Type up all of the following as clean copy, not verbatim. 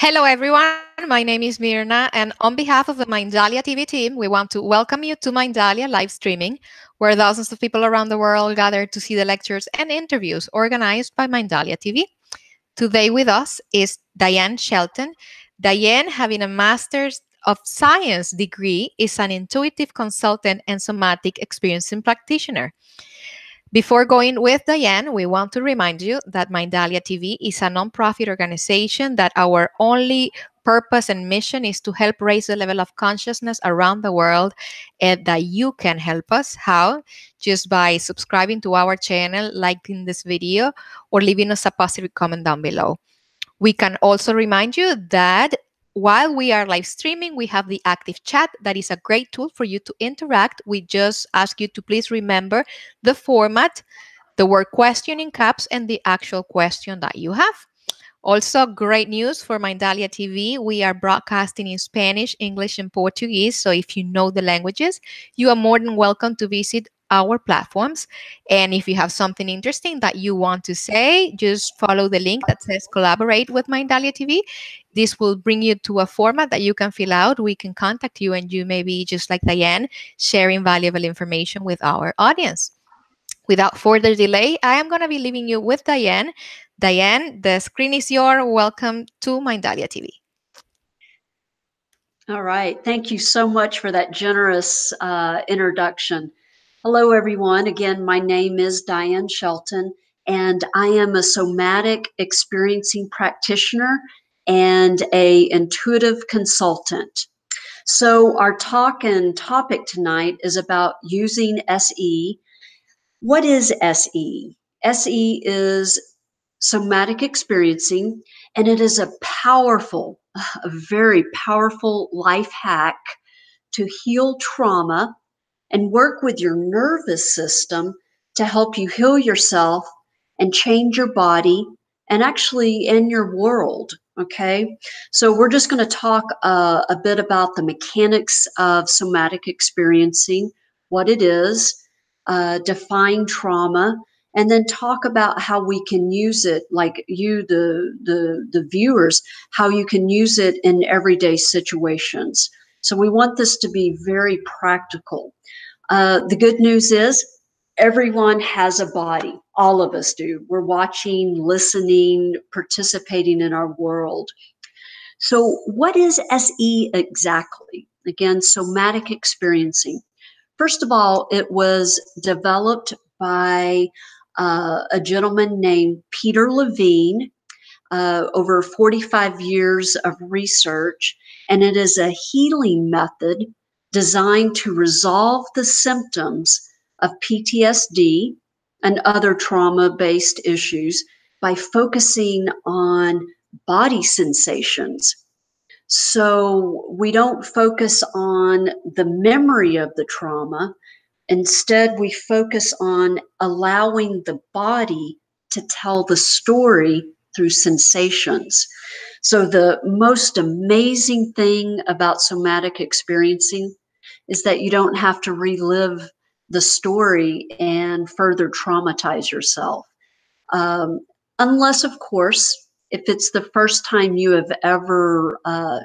Hello, everyone. My name is Mirna, and on behalf of the Mindalia TV team, we want to welcome you to Mindalia live streaming, where thousands of people around the world gather to see the lectures and interviews organized by Mindalia TV. Today with us is Dianne Shelton. Dianne, having a Master's of Science degree, is an intuitive consultant and somatic experiencing practitioner. Before going with Dianne, we want to remind you that Mindalia TV is a nonprofit organization that our only purpose and mission is to help raise the level of consciousness around the world, and that you can help us. How? Just by subscribing to our channel, liking this video, or leaving us a positive comment down below. We can also remind you that while we are live streaming, we have the active chat. That is a great tool for you to interact. We just ask you to please remember the format, the word question in caps, and the actual question that you have. Also, great news for Mindalia TV. We are broadcasting in Spanish, English, and Portuguese. So if you know the languages, you are more than welcome to visit our platforms. And if you have something interesting that you want to say, just follow the link that says collaborate with Mindalia TV. This will bring you to a format that you can fill out. We can contact you, and you may be just like Dianne, sharing valuable information with our audience. Without further delay, I am going to be leaving you with Dianne. Dianne, the screen is yours. Welcome to Mindalia TV. All right. Thank you so much for that generous introduction. Hello, everyone. Again, my name is Dianne Shelton, and I am a somatic experiencing practitioner and a intuitive consultant. So our talk and topic tonight is about using SE. What is SE? SE is somatic experiencing, and it is a very powerful life hack to heal trauma and work with your nervous system to help you heal yourself and change your body and actually in your world. Okay, so we're just going to talk a bit about the mechanics of somatic experiencing, what it is, define trauma, and then talk about how we can use it, like you, the viewers, how you can use it in everyday situations. So we want this to be very practical. The good news is everyone has a body. All of us do. We're watching, listening, participating in our world. So what is SE exactly? Again, somatic experiencing. First of all, it was developed by a gentleman named Peter Levine, over 45 years of research, and it is a healing method designed to resolve the symptoms of PTSD and other trauma-based issues by focusing on body sensations. So we don't focus on the memory of the trauma. Instead, we focus on allowing the body to tell the story through sensations. So the most amazing thing about somatic experiencing is that you don't have to relive the story and further traumatize yourself. Unless, of course, if it's the first time you have ever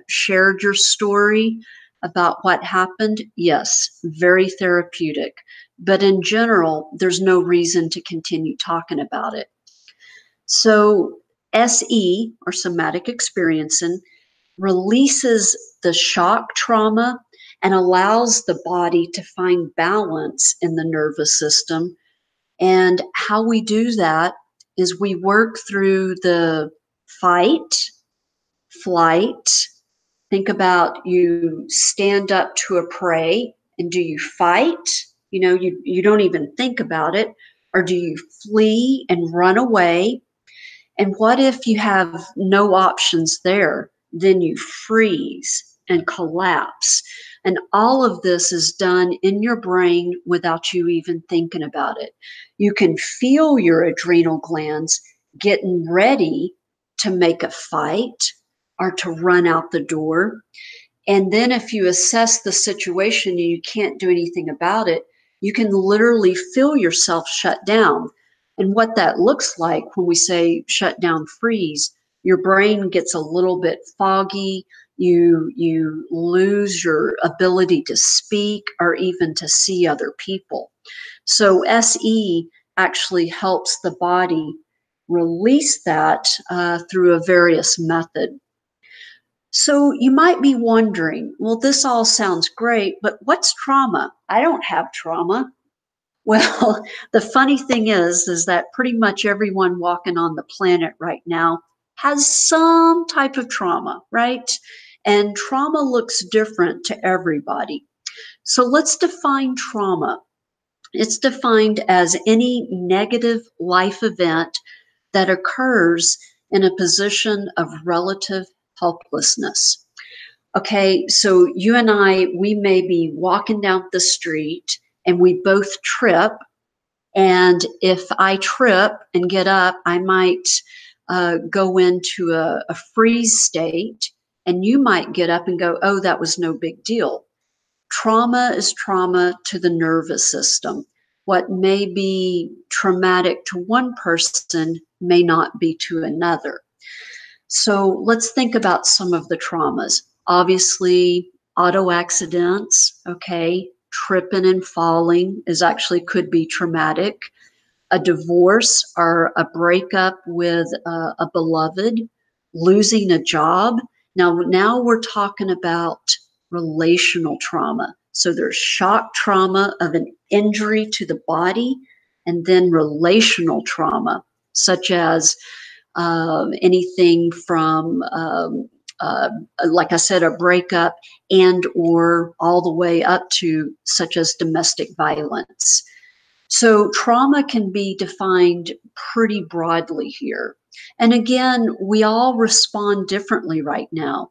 shared your story about what happened, yes, very therapeutic. But in general, there's no reason to continue talking about it. So SE, or somatic experiencing, releases the shock trauma and allows the body to find balance in the nervous system. And how we do that is we work through the fight, flight. Think about you stand up to a prey, and do you fight? You know, you don't even think about it. Or do you flee and run away? And what if you have no options there? Then you freeze and collapse. And all of this is done in your brain without you even thinking about it. You can feel your adrenal glands getting ready to make a fight or to run out the door. And then if you assess the situation and you can't do anything about it, you can literally feel yourself shut down. And what that looks like when we say shut down, freeze, your brain gets a little bit foggy. You lose your ability to speak or even to see other people. So SE actually helps the body release that through a various method. So you might be wondering, well, this all sounds great, but what's trauma? I don't have trauma. Well, the funny thing is that pretty much everyone walking on the planet right now has some type of trauma, right? And trauma looks different to everybody. So let's define trauma. It's defined as any negative life event that occurs in a position of relative helplessness. Okay, so you and I, we may be walking down the street and we both trip. And if I trip and get up, I might go into a freeze state, and you might get up and go, oh, that was no big deal. Trauma is trauma to the nervous system. What may be traumatic to one person may not be to another. So let's think about some of the traumas. Obviously, auto accidents, okay, tripping and falling is actually could be traumatic. A divorce or a breakup with a beloved, losing a job. Now we're talking about relational trauma. So there's shock trauma of an injury to the body, and then relational trauma, such as anything from, like I said, a breakup and or all the way up to such as domestic violence. So trauma can be defined pretty broadly here. And again, we all respond differently right now.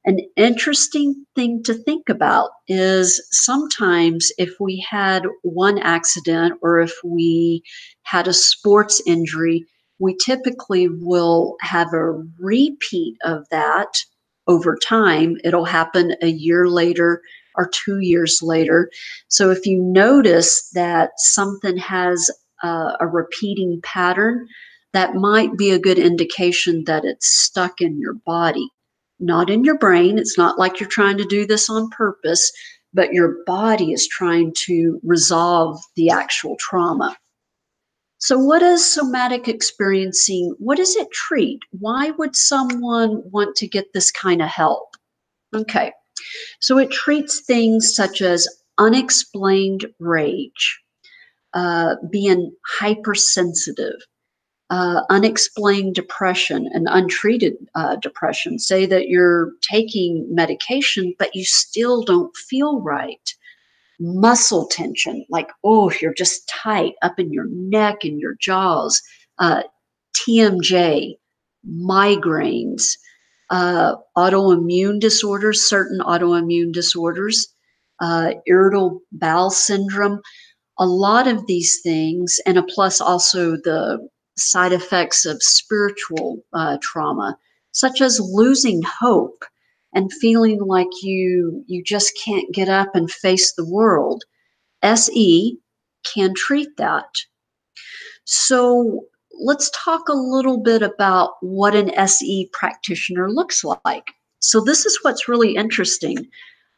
An interesting thing to think about is sometimes if we had one accident or if we had a sports injury, we typically will have a repeat of that over time. It'll happen a year later or 2 years later. So if you notice that something has a repeating pattern, that might be a good indication that it's stuck in your body, not in your brain. It's not like you're trying to do this on purpose, but your body is trying to resolve the actual trauma. So what is somatic experiencing? What does it treat? Why would someone want to get this kind of help? Okay, so it treats things such as unexplained rage, being hypersensitive, unexplained depression and untreated depression. Say that you're taking medication, but you still don't feel right. Muscle tension, like, oh, you're just tight up in your neck and your jaws. Uh, TMJ, migraines, autoimmune disorders, certain autoimmune disorders, irritable bowel syndrome, a lot of these things, and a plus also the side effects of spiritual trauma, such as losing hope and feeling like you just can't get up and face the world. SE can treat that. So let's talk a little bit about what an SE practitioner looks like. So this is what's really interesting.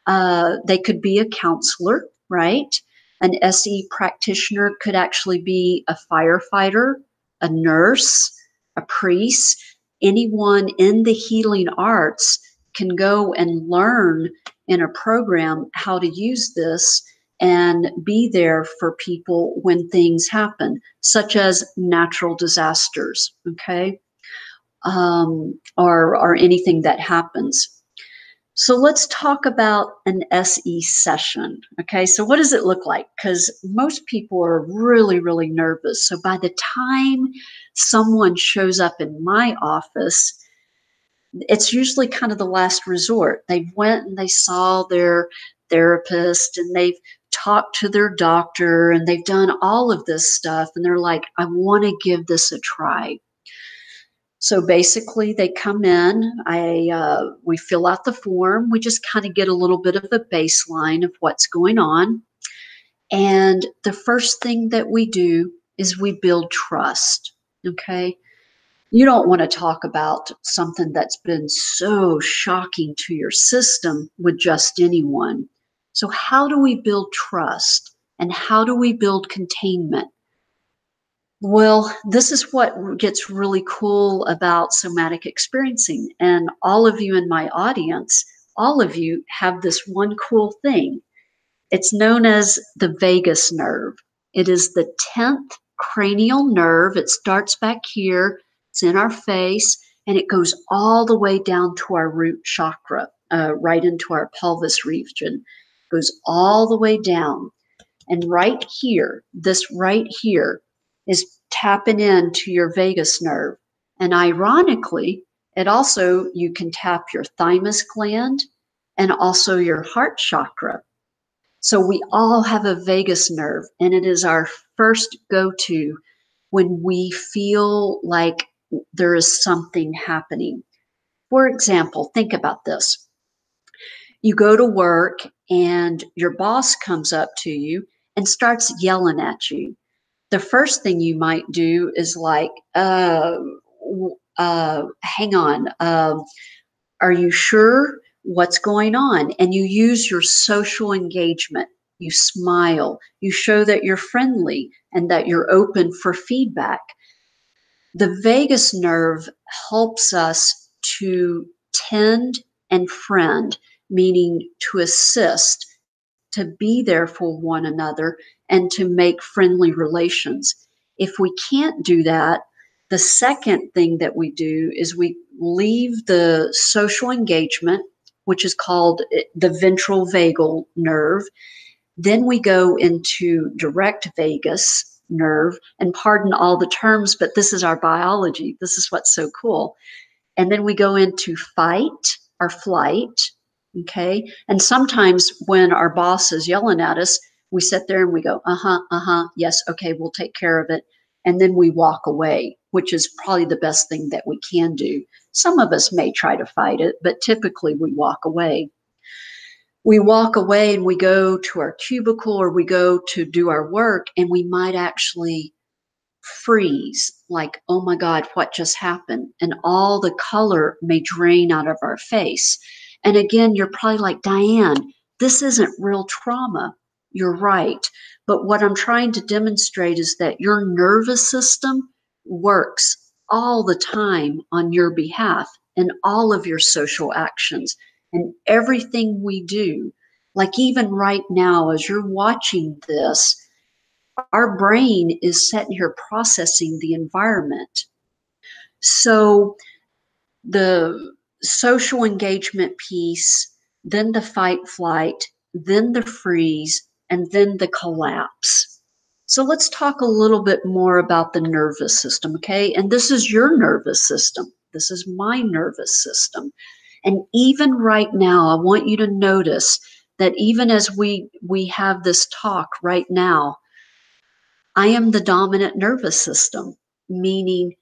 They could be a counselor, right? An SE practitioner could actually be a firefighter, a nurse, a priest. Anyone in the healing arts can go and learn in a program how to use this and be there for people when things happen, such as natural disasters, okay, or anything that happens. So let's talk about an SE session. Okay, so what does it look like? Because most people are really, really nervous. So by the time someone shows up in my office, it's usually kind of the last resort. They went and they saw their therapist and they've talked to their doctor and they've done all of this stuff. And they're like, I want to give this a try. So basically, they come in. We fill out the form. We just kind of get a little bit of a baseline of what's going on. And the first thing that we do is we build trust. Okay. You don't want to talk about something that's been so shocking to your system with just anyone. So, how do we build trust and how do we build containment? Well, this is what gets really cool about somatic experiencing. And all of you in my audience, all of you have this one cool thing. It's known as the vagus nerve. It is the 10th cranial nerve. It starts back here, it's in our face, and it goes all the way down to our root chakra, right into our pelvis region. It goes all the way down. And right here, this right here, is tapping into your vagus nerve. And ironically, it also, you can tap your thymus gland and also your heart chakra. So we all have a vagus nerve, and it is our first go to when we feel like there is something happening. For example, think about this. You go to work, and your boss comes up to you and starts yelling at you. The first thing you might do is like, hang on, are you sure what's going on? And you use your social engagement. You smile. You show that you're friendly and that you're open for feedback. The vagus nerve helps us to tend and friend, meaning to assist, to be there for one another, and to make friendly relations. If we can't do that, the second thing that we do is we leave the social engagement, which is called the ventral vagal nerve. Then we go into direct vagus nerve, and pardon all the terms, but this is our biology. This is what's so cool. And then we go into fight or flight. Okay. And sometimes when our boss is yelling at us, we sit there and we go, yes, okay, we'll take care of it. And then we walk away, which is probably the best thing that we can do. Some of us may try to fight it, but typically we walk away. We walk away and we go to our cubicle or we go to do our work, and we might actually freeze, like, oh my God, what just happened? And all the color may drain out of our face. And again, you're probably like, Dianne, this isn't real trauma. You're right. But what I'm trying to demonstrate is that your nervous system works all the time on your behalf in all of your social actions and everything we do. Like even right now, as you're watching this, our brain is sitting here processing the environment. So the social engagement piece, then the fight flight, then the freeze, and then the collapse. So let's talk a little bit more about the nervous system, okay? And this is your nervous system. This is my nervous system. And even right now, I want you to notice that even as we have this talk right now, I am the dominant nervous system, meaning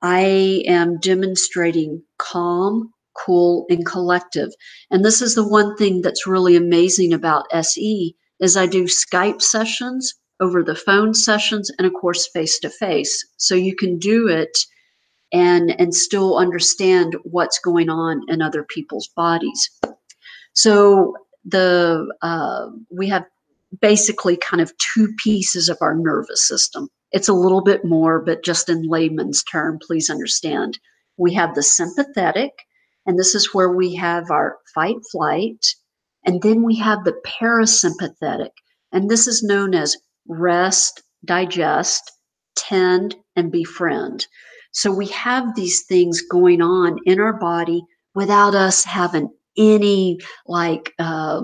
I am demonstrating calm, cool, and collective. And this is the one thing that's really amazing about SE is I do Skype sessions, over the phone sessions, and of course face to face. So you can do it and still understand what's going on in other people's bodies. So the we have basically kind of two pieces of our nervous system. It's a little bit more, but just in layman's term, please understand. We have the sympathetic, and this is where we have our fight flight, and then we have the parasympathetic, and this is known as rest, digest, tend, and befriend. So we have these things going on in our body without us having any like uh,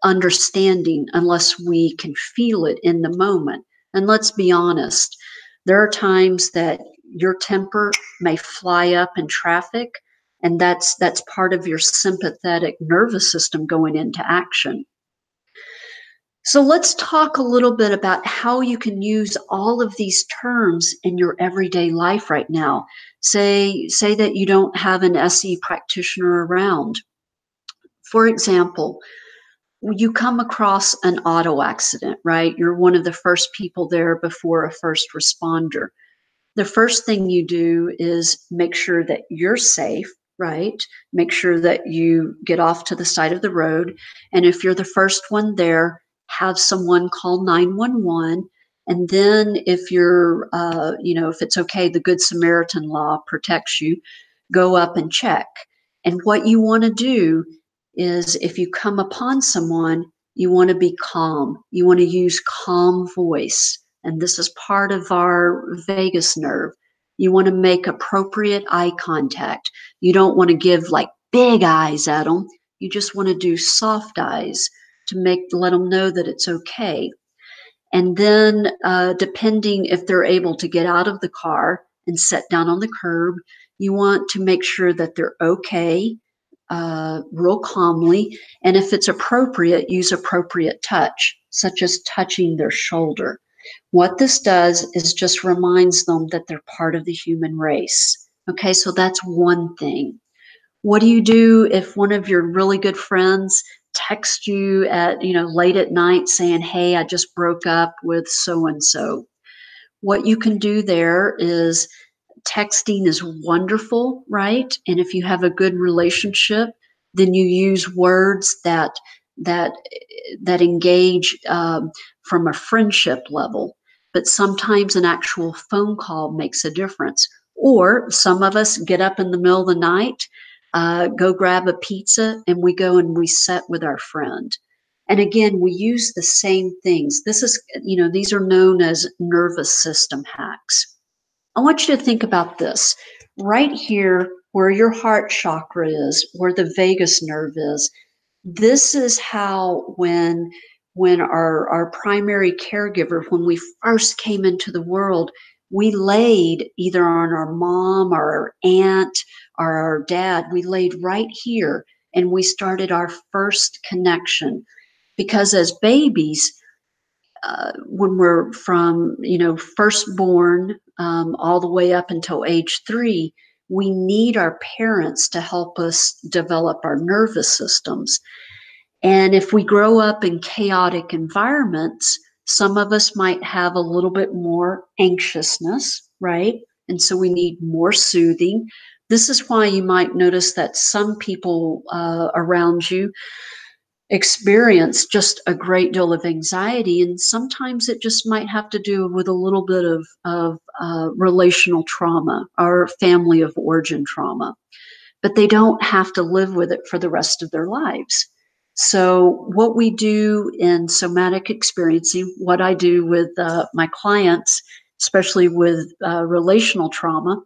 understanding unless we can feel it in the moment. And let's be honest, there are times that your temper may fly up in traffic, and that's part of your sympathetic nervous system going into action. So let's talk a little bit about how you can use all of these terms in your everyday life right now. Say that you don't have an SE practitioner around. For example, you come across an auto accident, right? You're one of the first people there before a first responder. The first thing you do is make sure that you're safe, right? Make sure that you get off to the side of the road. And if you're the first one there, have someone call 911. And then if if it's okay, the Good Samaritan law protects you, go up and check. And what you want to do is if you come upon someone, you want to be calm. You want to use calm voice. And this is part of our vagus nerve. You want to make appropriate eye contact. You don't want to give like big eyes at them. You just want to do soft eyes to let them know that it's okay. And then, depending if they're able to get out of the car and sit down on the curb, you want to make sure that they're okay, real calmly. And if it's appropriate, use appropriate touch, such as touching their shoulder. What this does is just reminds them that they're part of the human race. Okay, so that's one thing. What do you do if one of your really good friends texts you at, late at night saying, "Hey, I just broke up with so and so"? What you can do there is texting is wonderful, right? And if you have a good relationship, then you use words that that engage from a friendship level. But sometimes an actual phone call makes a difference. Or some of us get up in the middle of the night, go grab a pizza, and we go and we sit with our friend. And again, we use the same things. These are known as nervous system hacks. I want you to think about this. Right here, where your heart chakra is, where the vagus nerve is, this is how when our primary caregiver, when we first came into the world, we laid either on our mom or our aunt or our dad, we laid right here and we started our first connection. Because as babies, when we're from firstborn all the way up until age 3, we need our parents to help us develop our nervous systems. And if we grow up in chaotic environments, some of us might have a little bit more anxiousness, right? And so we need more soothing. This is why you might notice that some people around you experience just a great deal of anxiety, and sometimes it just might have to do with a little bit of relational trauma or family of origin trauma, but they don't have to live with it for the rest of their lives. So what we do in somatic experiencing, what I do with my clients, especially with relational trauma,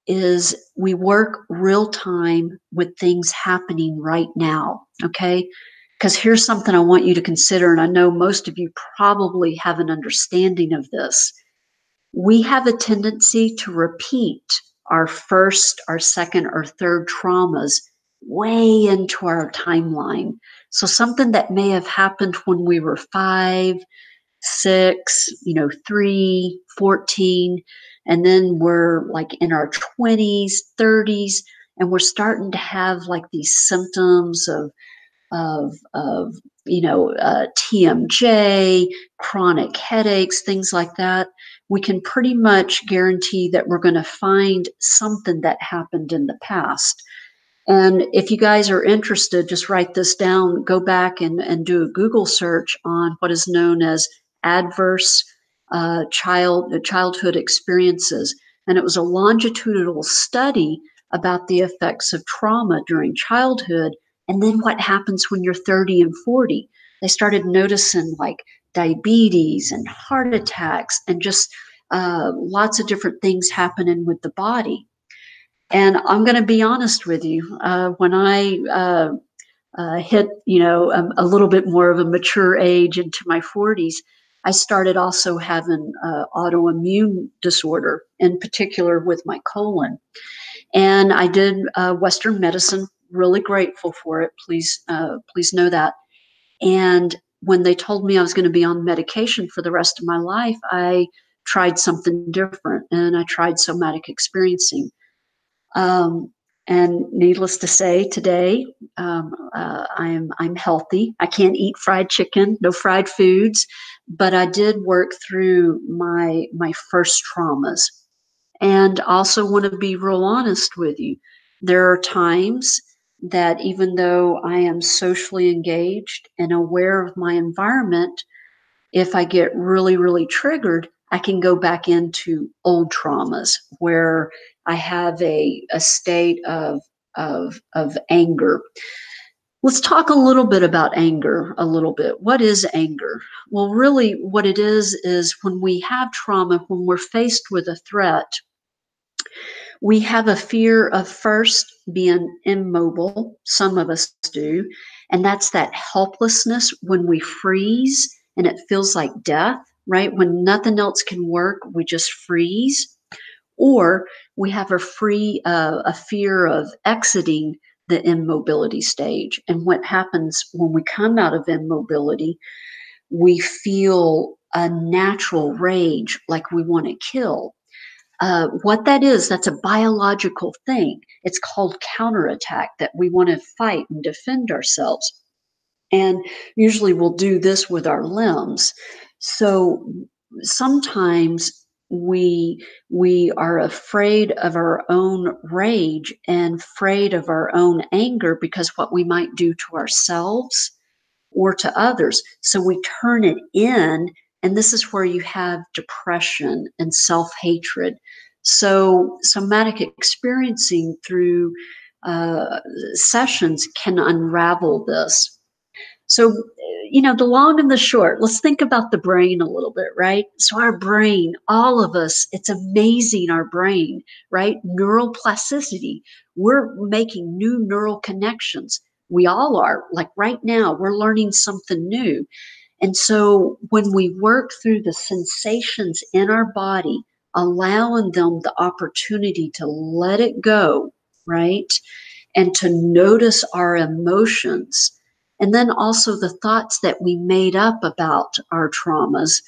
is we work real time with things happening right now, okay? Because here's something I want you to consider, and I know most of you probably have an understanding of this. We have a tendency to repeat our first, our second, or third traumas way into our timeline. So something that may have happened when we were 5, 6, 3, 14, and then we're like in our 20s, 30s, and we're starting to have like these symptoms of TMJ, chronic headaches, things like that. We can pretty much guarantee that we're going to find something that happened in the past. And if you guys are interested, just write this down, go back and do a Google search on what is known as adverse childhood experiences. And it was a longitudinal study about the effects of trauma during childhood and then what happens when you're 30 and 40. They started noticing like diabetes and heart attacks and just lots of different things happening with the body. And I'm going to be honest with you. When I hit, a little bit more of a mature age into my 40s, I started also having autoimmune disorder, in particular with my colon. And I did Western medicine. Really grateful for it. Please know that. And when they told me I was going to be on medication for the rest of my life, I tried something different, and I tried somatic experiencing. Um, and needless to say, today I'm healthy. I can't eat fried chicken, no fried foods, but I did work through my first traumas. And also want to be real honest with you. There are times that even though I am socially engaged and aware of my environment, if I get really, really triggered, I can go back into old traumas where I have a state of anger. Let's talk a little bit about anger a little bit. What is anger? Well, really, what it is when we have trauma, when we're faced with a threat, we have a fear of first being immobile. Some of us do. And that's that helplessness when we freeze and it feels like death, right? When nothing else can work, we just freeze. Or we have a fear of exiting the immobility stage. And what happens when we come out of immobility, we feel a natural rage, like we want to kill. What that is, that's a biological thing. It's called counterattack, that we want to fight and defend ourselves. And usually we'll do this with our limbs. So sometimes we are afraid of our own rage and afraid of our own anger because what we might do to ourselves or to others. So we turn it in, and this is where you have depression and self hatred. So, somatic experiencing through sessions can unravel this. So, the long and the short, let's think about the brain a little bit, right? So, our brain, all of us, it's amazing, our brain, right? Neural plasticity. We're making new neural connections. We all are. Like right now, we're learning something new. And so, when we work through the sensations in our body, allowing them the opportunity to let it go, right? And to notice our emotions. And then also the thoughts that we made up about our traumas,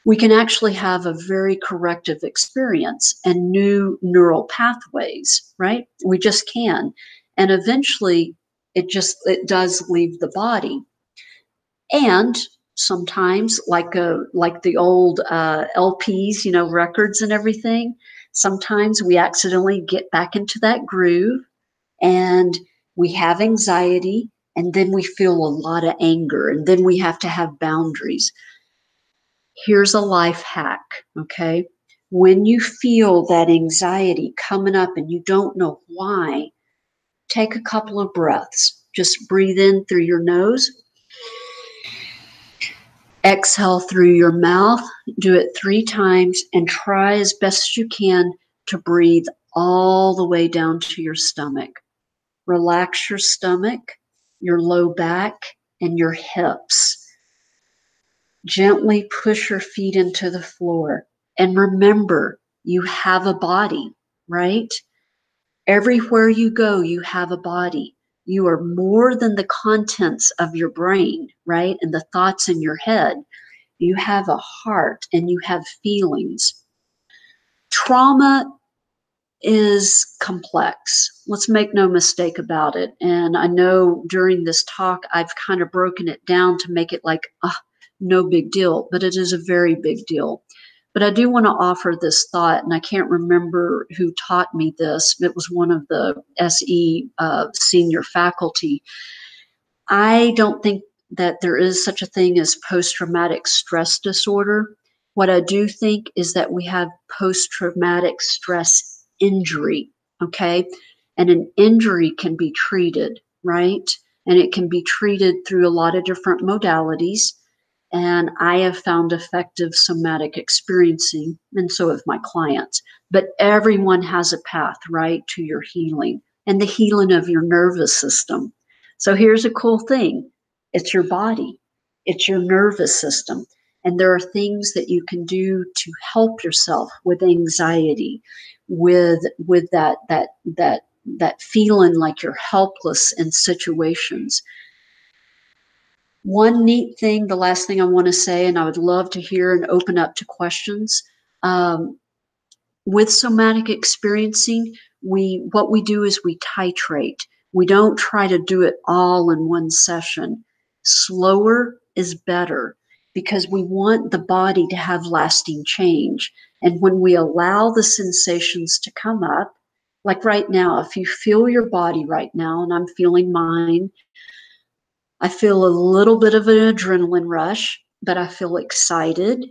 we can actually have a very corrective experience and new neural pathways, right? We just can. And eventually it does leave the body. And sometimes like the old LPs, records and everything, sometimes we accidentally get back into that groove and we have anxiety, and then we feel a lot of anger, and then we have to have boundaries. Here's a life hack, okay? When you feel that anxiety coming up and you don't know why, take a couple of breaths. Just breathe in through your nose, exhale through your mouth, do it 3 times, and try as best as you can to breathe all the way down to your stomach. Relax your stomach, your low back, and your hips. Gently push your feet into the floor. And remember, you have a body, right? Everywhere you go, you have a body. You are more than the contents of your brain, right? And the thoughts in your head. You have a heart and you have feelings. Trauma is complex. Let's make no mistake about it. And I know during this talk, I've kind of broken it down to make it like, no big deal, but it is a very big deal. But I do want to offer this thought, and I can't remember who taught me this. It was one of the SE senior faculty. I don't think that there is such a thing as post traumatic stress disorder. What I do think is that we have post traumatic stress injury, okay? And an injury can be treated, right? And it can be treated through a lot of different modalities. And I have found effective somatic experiencing, and so have my clients. But everyone has a path, right, to your healing and the healing of your nervous system. So here's a cool thing, it's your body, it's your nervous system. And there are things that you can do to help yourself with anxiety, with that feeling like you're helpless in situations. One neat thing, the last thing I want to say, and I would love to hear and open up to questions. Um, with somatic experiencing, what we do is we titrate. We don't try to do it all in one session. Slower is better because we want the body to have lasting change. And when we allow the sensations to come up, like right now, if you feel your body right now, and I'm feeling mine, I feel a little bit of an adrenaline rush, but I feel excited.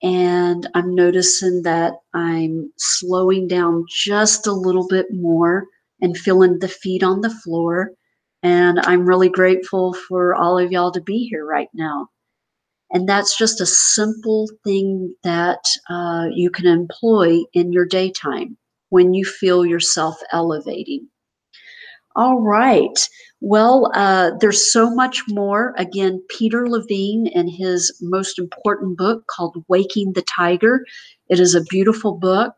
And I'm noticing that I'm slowing down just a little bit more and feeling the feet on the floor. And I'm really grateful for all of y'all to be here right now. And that's just a simple thing that you can employ in your daytime when you feel yourself elevating. All right. Well, there's so much more. Again, Peter Levine in his most important book called Waking the Tiger. It is a beautiful book.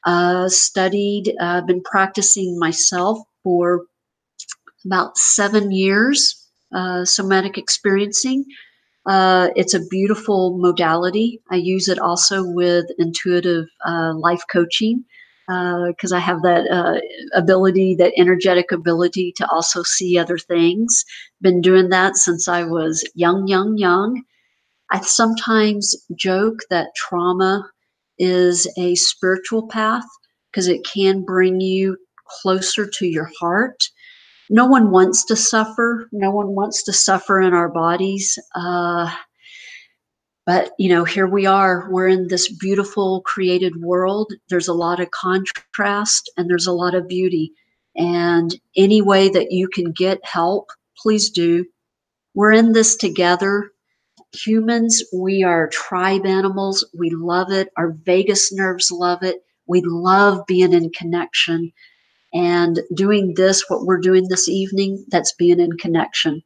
Been practicing myself for about 7 years, somatic experiencing. It's a beautiful modality. I use it also with intuitive life coaching because I have that ability, that energetic ability to also see other things. Been doing that since I was young. I sometimes joke that trauma is a spiritual path because it can bring you closer to your heart. No one wants to suffer. No one wants to suffer in our bodies. But, here we are. We're in this beautiful created world. There's a lot of contrast and there's a lot of beauty. And any way that you can get help, please do. We're in this together. Humans, we are tribe animals. We love it. Our vagus nerves love it. We love being in connection. And doing this, what we're doing this evening, that's being in connection.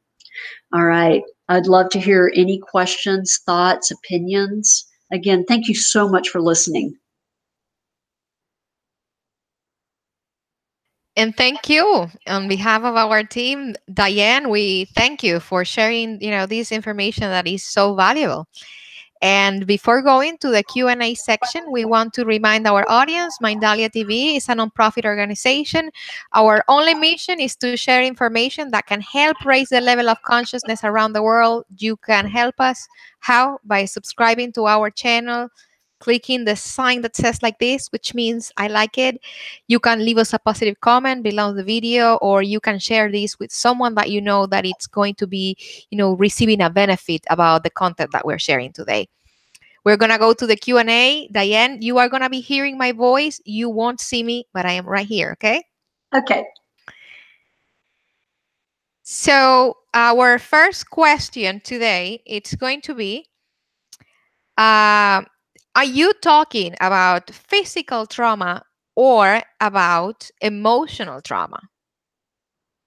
All right. I'd love to hear any questions, thoughts, opinions. Again, thank you so much for listening. And thank you on behalf of our team, Dianne. We thank you for sharing, this information that is so valuable. And before going to the Q&A section, we want to remind our audience, Mindalia TV is a nonprofit organization. Our only mission is to share information that can help raise the level of consciousness around the world. You can help us. How? By subscribing to our channel, clicking the sign that says like this, which means I like it. You can leave us a positive comment below the video, or you can share this with someone that you know that it's going to be, receiving a benefit about the content that we're sharing today. We're going to go to the Q&A. Dianne, you are going to be hearing my voice. You won't see me, but I am right here, okay? Okay. So our first question today, it's going to be, are you talking about physical trauma or about emotional trauma?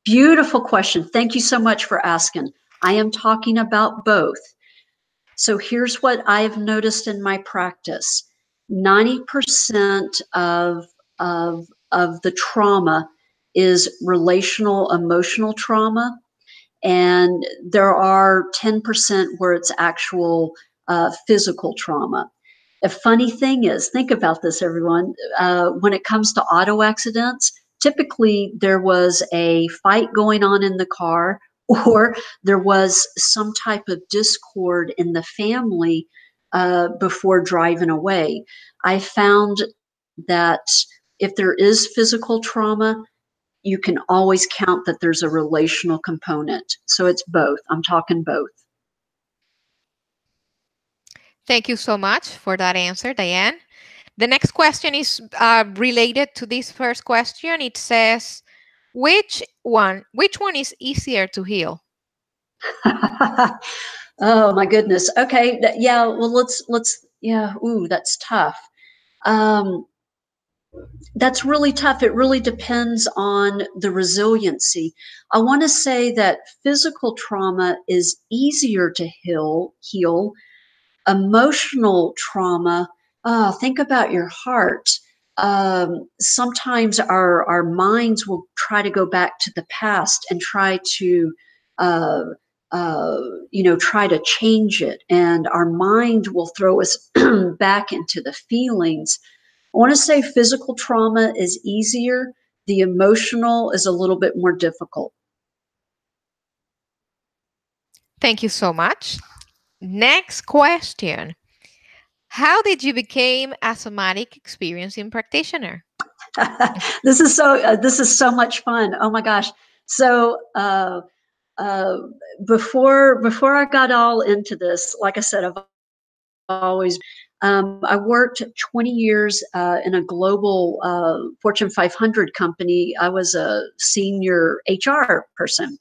Beautiful question. Thank you so much for asking. I am talking about both. So here's what I've noticed in my practice. 90% of the trauma is relational, emotional trauma. And there are 10% where it's actual physical trauma. A funny thing is, think about this, everyone. When it comes to auto accidents, typically there was a fight going on in the car, or there was some type of discord in the family before driving away. I found that if there is physical trauma, you can always count that there's a relational component. So it's both. I'm talking both. Thank you so much for that answer, Dianne. The next question is related to this first question. It says, which one is easier to heal? Oh my goodness. Okay. Yeah. Well, yeah. Ooh, that's tough. Um, that's really tough. It really depends on the resiliency. I want to say that physical trauma is easier to heal. Emotional trauma, think about your heart. Sometimes our minds will try to go back to the past and try to uh, try to change it, and our mind will throw us back into the feelings. I want to say physical trauma is easier. The emotional is a little bit more difficult. Thank you so much. Next question. How did you become a somatic experiencing practitioner? This is so much fun. Oh my gosh. So uh, before I got all into this, like I said, I've always I worked 20 years in a global Fortune 500 company. I was a senior HR person,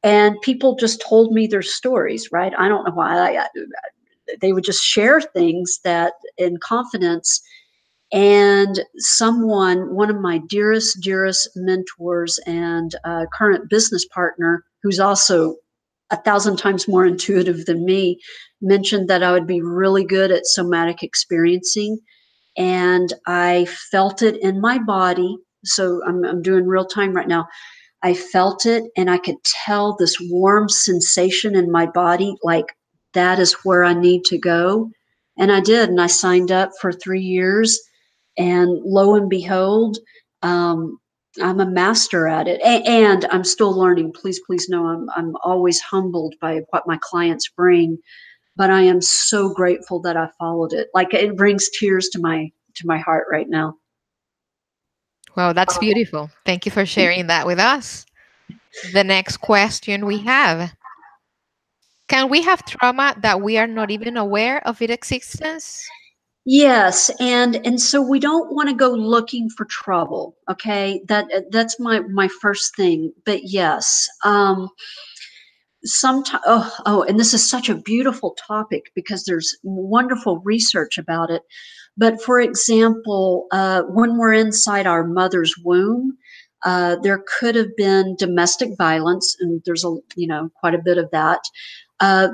and people just told me their stories. Right? I don't know why. They would just share things that in confidence, and one of my dearest mentors and current business partner, who's also 1,000 times more intuitive than me, mentioned that I would be really good at somatic experiencing. And I felt it in my body. So I'm doing real time right now. I felt it, and I could tell this warm sensation in my body, like that is where I need to go. And I did. And I signed up for 3 years. And lo and behold, um, I'm a master at it. And I'm still learning. Please know I'm always humbled by what my clients bring. But I am so grateful that I followed it. Like it brings tears to my heart right now. Well, that's beautiful. Thank you for sharing that with us. The next question we have. Can we have trauma that we are not even aware of its existence? Yes, and so we don't want to go looking for trouble. Okay, that's my first thing. But yes, sometimes. And this is such a beautiful topic because there's wonderful research about it. But for example, when we're inside our mother's womb, there could have been domestic violence, and there's quite a bit of that. Uh,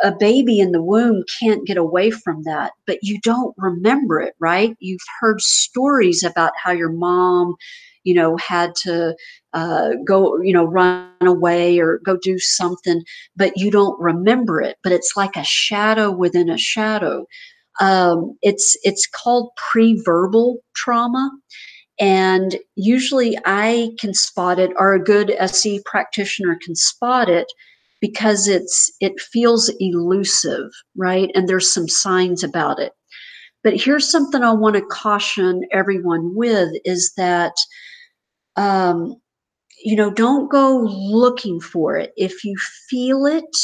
a baby in the womb can't get away from that, but you don't remember it, right? You've heard stories about how your mom, had to go, run away or go do something, but you don't remember it. But it's like a shadow within a shadow. It's called pre-verbal trauma, and usually I can spot it, or a good SE practitioner can spot it, because it feels elusive, right? And there's some signs about it. But here's something I want to caution everyone with is that um, don't go looking for it. If you feel it,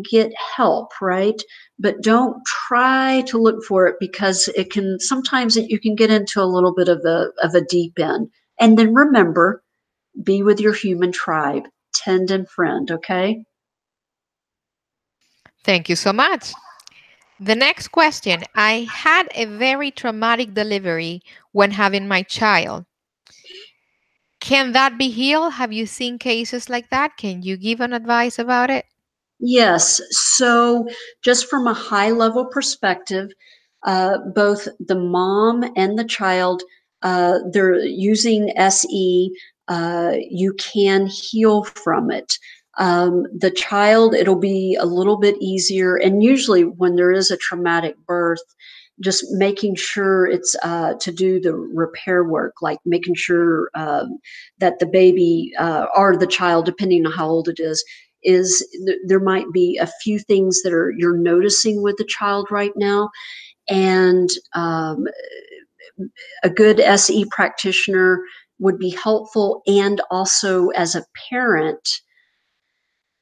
get help, right? But don't try to look for it, because you can get into a little bit of a deep end. And then remember, be with your human tribe, tend and friend, okay? Thank you so much. The next question. I had a very traumatic delivery when having my child. Can that be healed? Have you seen cases like that? Can you give an advice about it? Yes. So, just from a high level perspective, both the mom and the child, they're using SE. You can heal from it. The child, it'll be a little bit easier. And usually, when there is a traumatic birth, just making sure it's to do the repair work, like making sure that the baby or the child, depending on how old it is there might be a few things that you're noticing with the child right now. And a good SE practitioner would be helpful. And also, as a parent,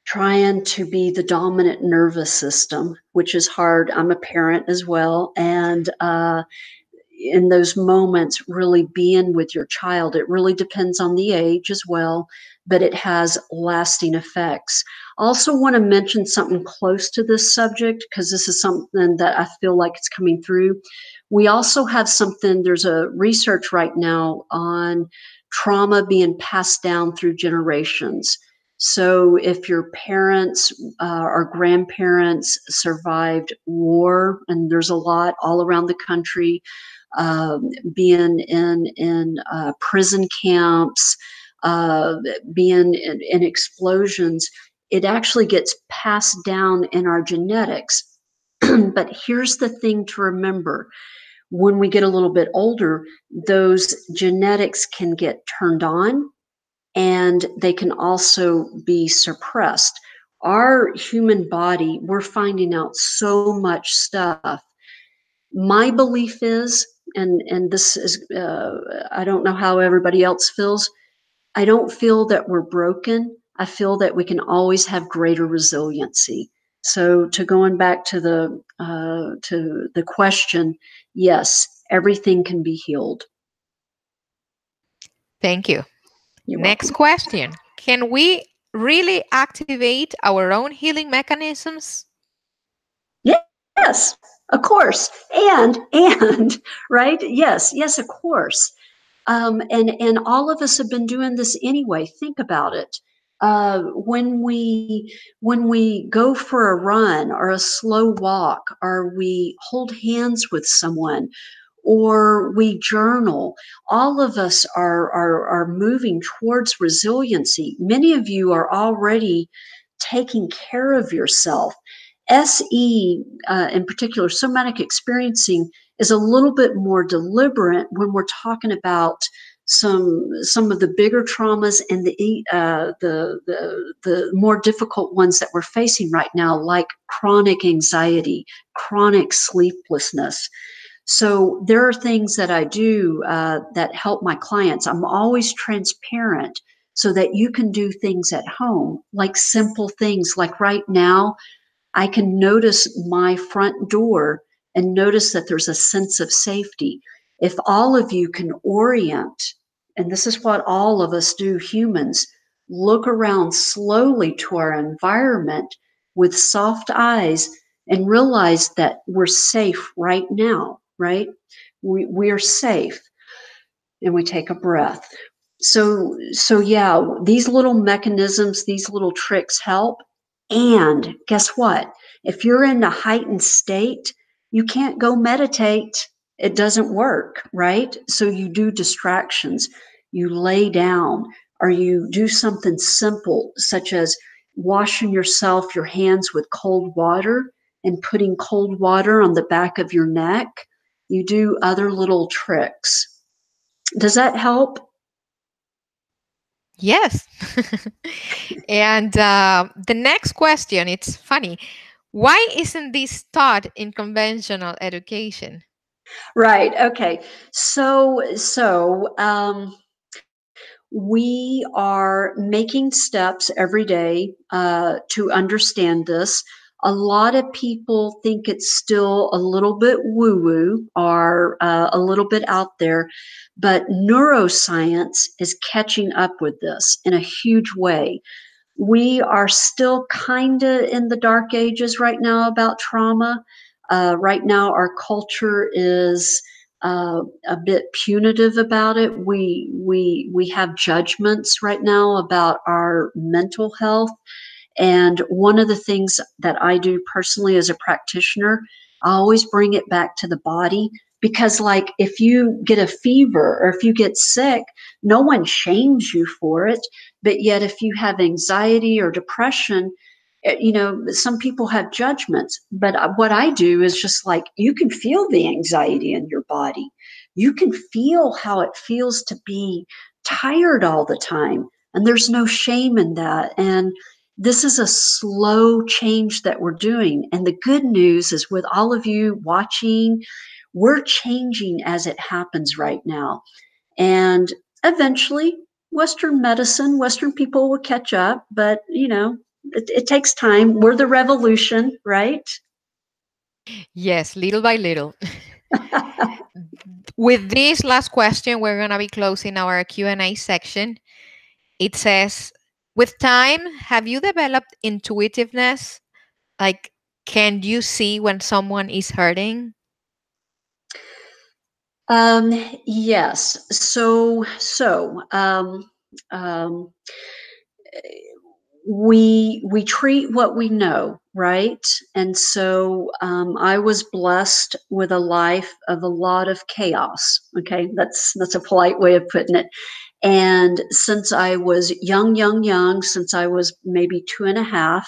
trying to be the dominant nervous system, which is hard. I'm a parent as well. And in those moments, really being with your child. It really depends on the age as well, but it has lasting effects. I also want to mention something close to this subject, because this is something that I feel like it's coming through. We also have there's a research right now on trauma being passed down through generations. So if your parents or grandparents survived war, and there's a lot all around the country, being in prison camps, uh, being in explosions, it actually gets passed down in our genetics. But here's the thing to remember: when we get a little bit older, those genetics can get turned on, and they can also be suppressed. Our human body, we're finding out so much stuff. My belief is, and this is, I don't know how everybody else feels. I don't feel that we're broken. I feel that we can always have greater resiliency. So, to going back to the question, yes, everything can be healed. Thank you. You're Next welcome. question. Can we really activate our own healing mechanisms? Yes, of course, and right. Yes, of course. And all of us have been doing this anyway. Think about it. When we go for a run or a slow walk, or we hold hands with someone, or we journal, all of us are moving towards resiliency. Many of you are already taking care of yourself. SE, in particular, somatic experiencing, is a little bit more deliberate when we're talking about some of the bigger traumas and the more difficult ones that we're facing right now, like chronic anxiety, chronic sleeplessness. So there are things that I do that help my clients. I'm always transparent so that you can do things at home, like simple things. Like right now, I can notice my front door and notice that there's a sense of safety. If all of you can orient, and this is what all of us do, humans, look around slowly to our environment with soft eyes and realize that we're safe right now, right? We're safe, and we take a breath. So yeah, these little mechanisms, these little tricks help. And guess what? If you're in a heightened state, you can't go meditate. It doesn't work, right? So you do distractions. You lay down, or you do something simple, such as washing your hands with cold water and putting cold water on the back of your neck. You do other little tricks. Does that help? Yes. And the next question, it's funny. Why isn't this taught in conventional education? Right. Okay. So we are making steps every day to understand this. A lot of people think it's still a little bit woo woo, or a little bit out there, but neuroscience is catching up with this in a huge way. We are still kind of in the dark ages right now about trauma. Right now, our culture is a bit punitive about it. We have judgments right now about our mental health, and one of the things that I do personally as a practitioner, I always bring it back to the body. Because, like, if you get a fever or if you get sick, no one shames you for it. But yet, if you have anxiety or depression, some people have judgments. But what I do is just like, you can feel the anxiety in your body. You can feel how it feels to be tired all the time. And there's no shame in that. And this is a slow change that we're doing. And the good news is, with all of you watching, we're changing as it happens right now. And eventually, Western medicine, Western people will catch up, but it takes time. We're the revolution, right? Yes, little by little. With this last question, we're going to be closing our Q&A section. It says, with time, have you developed intuitiveness? Like, can you see when someone is hurting? Um, yes. So, we treat what we know, right? And so I was blessed with a life of a lot of chaos. Okay, that's a polite way of putting it. And since I was young, since I was maybe two and a half,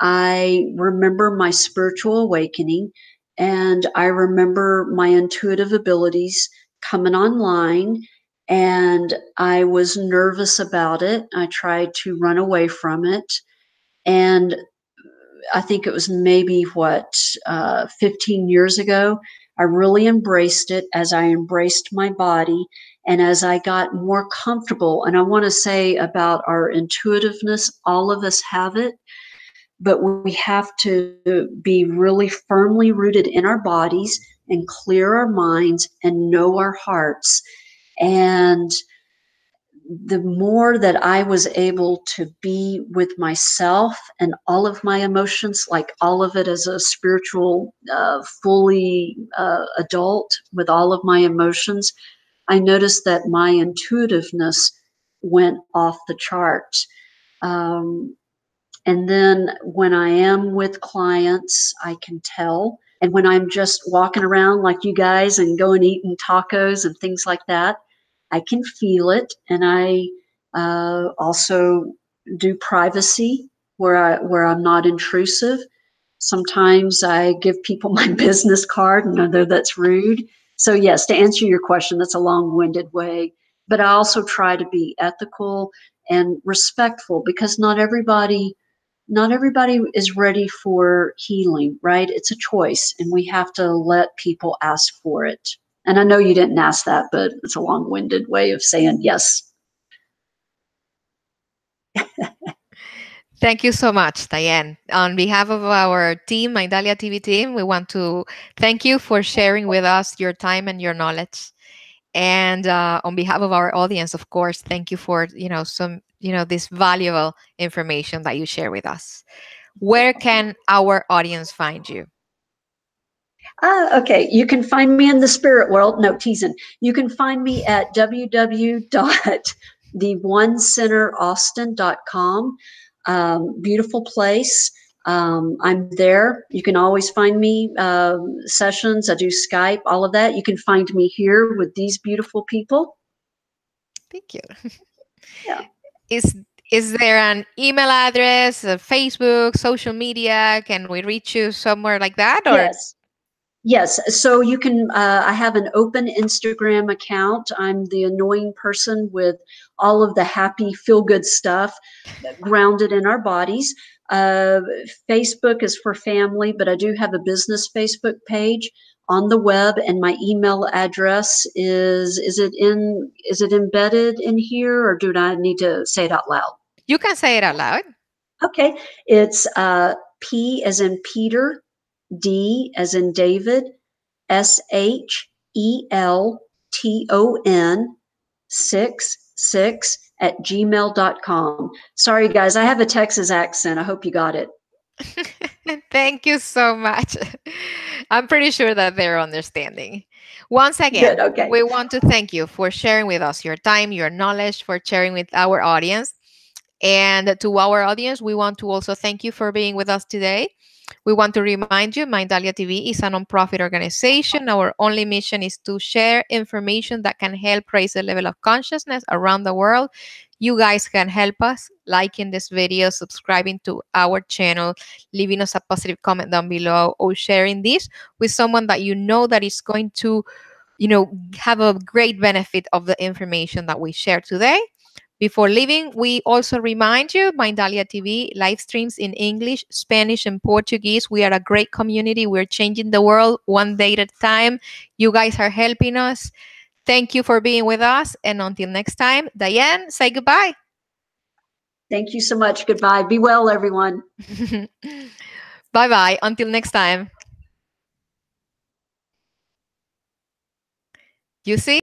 I remember my spiritual awakening, and I remember my intuitive abilities coming online, and I was nervous about it. I tried to run away from it. And I think it was maybe 15 years ago. I really embraced it as I embraced my body and as I got more comfortable. And I want to say about our intuitiveness, all of us have it, but we have to be really firmly rooted in our bodies and clear our minds and know our hearts. And the more that I was able to be with myself and all of my emotions, like all of it as a spiritual, fully adult with all of my emotions, I noticed that my intuitiveness went off the charts. Um, and then when I am with clients, I can tell. And when I'm just walking around like you guys and going eating tacos and things like that, I can feel it. And I also do privacy where I'm not intrusive. Sometimes I give people my business card, and I know that's rude. So yes, to answer your question, that's a long-winded way. But I also try to be ethical and respectful because not everybody is ready for healing, right? It's a choice, and we have to let people ask for it. And I know you didn't ask that, but it's a long-winded way of saying yes. Thank you so much, Dianne. On behalf of our team, Mindalia TV team, we want to thank you for sharing with us your time and your knowledge. And on behalf of our audience, of course, thank you for this valuable information that you share with us. Where can our audience find you? Okay, you can find me in the spirit world. No, teasing. You can find me at www.theonecenteраustin.com. Beautiful place. I'm there. You can always find me sessions. I do Skype, all of that. You can find me here with these beautiful people. Thank you. Yeah. Is is there an email address, a Facebook, social media? Can we reach you somewhere like that? Or Yes. Yes, so you can. I have an open Instagram account. I'm the annoying person with all of the happy, feel good stuff grounded in our bodies. Uh, Facebook is for family, but I do have a business Facebook page on the web, and my email address is. Is it embedded in here, or do I need to say it out loud? you can say it out loud. Okay, it's P as in Peter, D as in David, SHELTON 66 at gmail.com. Sorry, guys, I have a Texas accent. I hope you got it. Thank you so much. I'm pretty sure that they're understanding. Once Good. again, Okay. we want to thank you for sharing with us your time, your knowledge, for sharing with our audience. And to our audience, we want to also thank you for being with us today. We want to remind you Mindalia TV is a nonprofit organization. Our only mission is to share information that can help raise the level of consciousness around the world. You guys can help us liking this video, subscribing to our channel, leaving us a positive comment down below, or sharing this with someone that you know that is going to have a great benefit of the information that we share today. Before leaving, we also remind you Mindalia TV live streams in English, Spanish, and Portuguese. We are a great community. We're changing the world one day at a time. You guys are helping us. Thank you for being with us. And until next time, Dianne, say goodbye. Thank you so much. Goodbye. Be well, everyone. Bye bye. Until next time. You see?